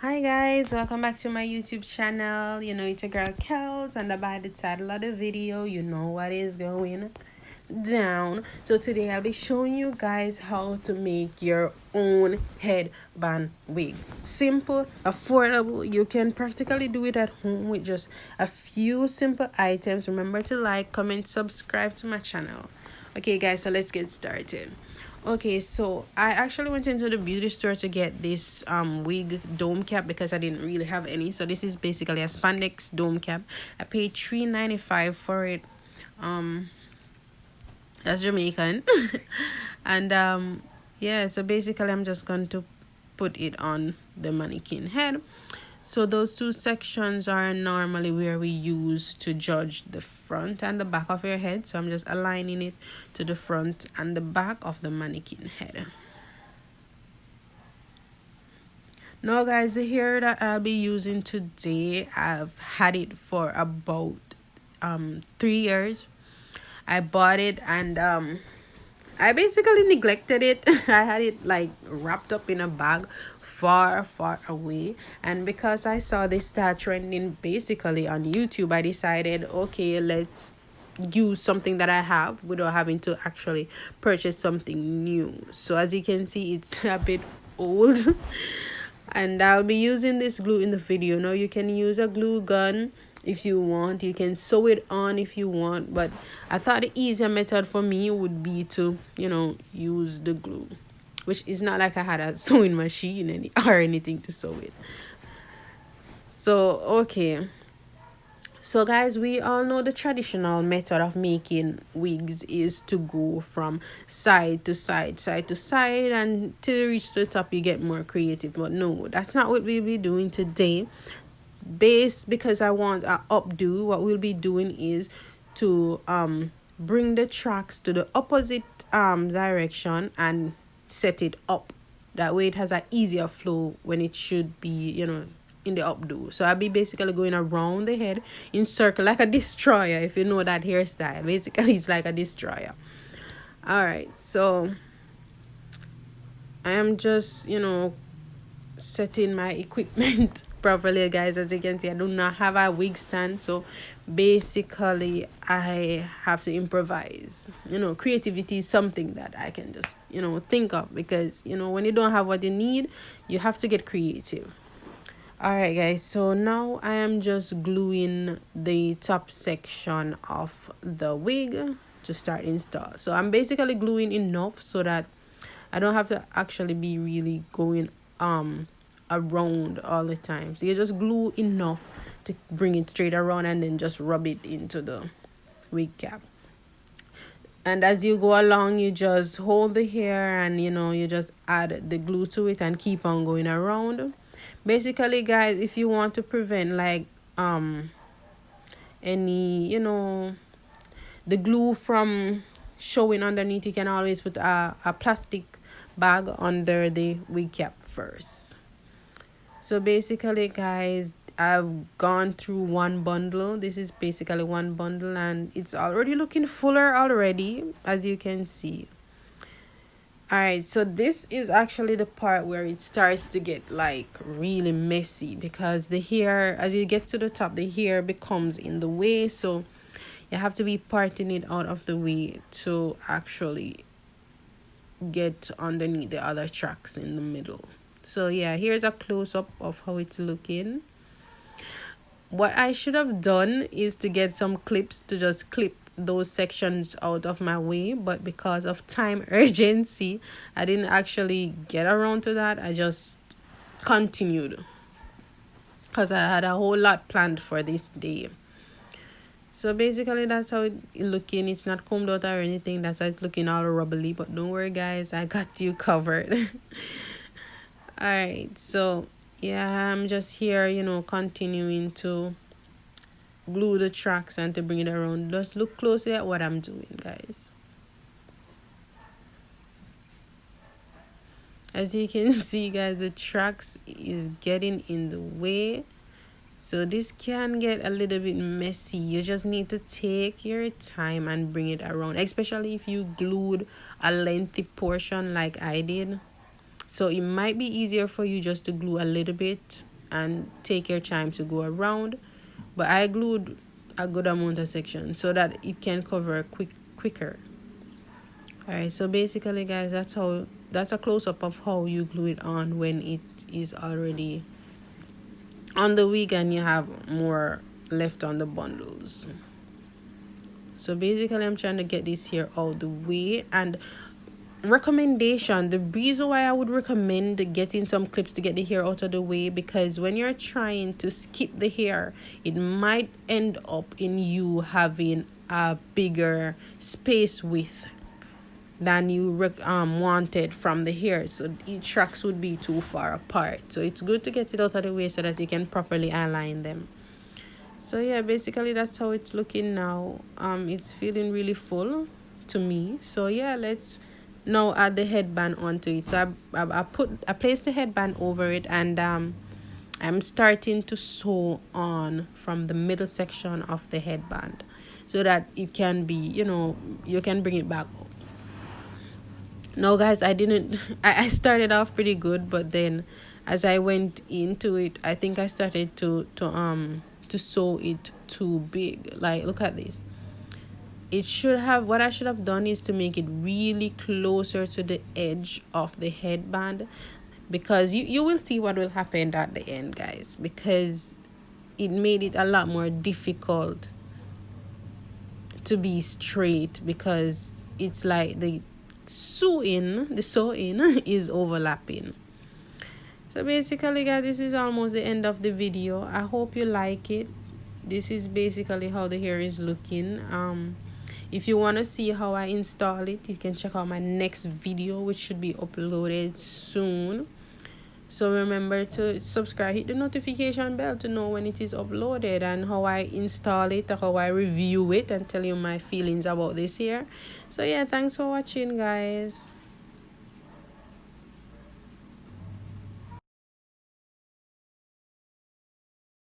Hi guys, welcome back to my YouTube channel. It's your girl Kellz, and by the title of the video, you know what is going down. So today I'll be showing you guys how to make your own headband wig. Simple, affordable. You can practically do it at home with just a few simple items. Remember to like, comment, subscribe to my channel. Okay guys, so let's get started. Okay, so I actually went into the beauty store to get this wig dome cap because I didn't really have any. So this is basically a spandex dome cap. I paid $3.95 for it. That's Jamaican. And yeah, so basically I'm just going to put it on the mannequin head. So those two sections are normally where we use to judge the front and the back of your head. So I'm just aligning it to the front and the back of the mannequin head. Now guys, the hair that I'll be using today, I've had it for about 3 years. I bought it and I basically neglected it. I had it like wrapped up in a bag far away, and because I saw this start trending basically on YouTube, I decided, okay, let's use something that I have without having to actually purchase something new. So as you can see, it's a bit old. And I'll be using this glue in the video. Now you can use a glue gun if you want, you can sew it on if you want, but I thought the easier method for me would be to use the glue, which is not like I had a sewing machine or anything to sew it. So okay, so guys, we all know the traditional method of making wigs is to go from side to side to side, and till you reach the top you get more creative. But no, that's not what we'll be doing today. Because I want a updo, what we'll be doing is to bring the tracks to the opposite direction and set it up. That way it has an easier flow when it should be in the updo. So I'll be basically going around the head in circle like a destroyer, if you know that hairstyle. Basically it's like a destroyer. All right, so I am just setting my equipment properly, guys. As you can see, I do not have a wig stand, so basically I have to improvise. Creativity is something that I can just think of, because when you don't have what you need, you have to get creative. All right guys, so now I am just gluing the top section of the wig to start install. So I'm basically gluing enough so that I don't have to actually be really going around all the time. So you just glue enough to bring it straight around and then just rub it into the wig cap. And as you go along, you just hold the hair and you just add the glue to it and keep on going around. Basically guys, if you want to prevent like any the glue from showing underneath, you can always put a plastic bag under the wig cap first. So basically guys, I've gone through one bundle. This is basically one bundle and it's already looking fuller already, as you can see. All right, so this is actually the part where it starts to get like really messy, because the hair, as you get to the top, the hair becomes in the way. So you have to be parting it out of the way to actually get underneath the other tracks in the middle. So yeah, here's a close-up of how it's looking. What I should have done is to get some clips to just clip those sections out of my way, but because of time urgency, I didn't actually get around to that. I just continued because I had a whole lot planned for this day. So basically that's how it's looking. It's not combed out or anything. That's how it's looking, all rubbly, but don't worry guys, I got you covered. All right, so yeah, I'm just here continuing to glue the tracks and to bring it around. Just look closely at what I'm doing, guys. As you can see guys, the tracks is getting in the way, so this can get a little bit messy. You just need to take your time and bring it around, especially if you glued a lengthy portion like I did. So it might be easier for you just to glue a little bit and take your time to go around. But I glued a good amount of section so that it can cover quicker. All right, so basically guys, that's a close-up of how you glue it on when it is already on the wig and you have more left on the bundles. So basically I'm trying to get this here out the way. And recommendation, the reason why I would recommend getting some clips to get the hair out of the way, because when you're trying to skip the hair, it might end up in you having a bigger space width than you wanted from the hair, so each tracks would be too far apart. So it's good to get it out of the way so that you can properly align them. So yeah, basically that's how it's looking now. It's feeling really full to me. So yeah, let's now add the headband onto it. So I placed the headband over it, and I'm starting to sew on from the middle section of the headband so that it can be, you can bring it back. No guys, I started off pretty good, but then as I went into it, I think I started to sew it too big. Like, look at this. It should have, what I should have done is to make it really closer to the edge of the headband, because you will see what will happen at the end, guys, because it made it a lot more difficult to be straight, because it's like the sewing is overlapping. So basically guys, this is almost the end of the video. I hope you like it. This is basically how the hair is looking. If you want to see how I install it, you can check out my next video, which should be uploaded soon. So remember to subscribe, hit the notification bell to know when it is uploaded, and how I install it, or how I review it, and tell you my feelings about this here. So yeah, thanks for watching guys.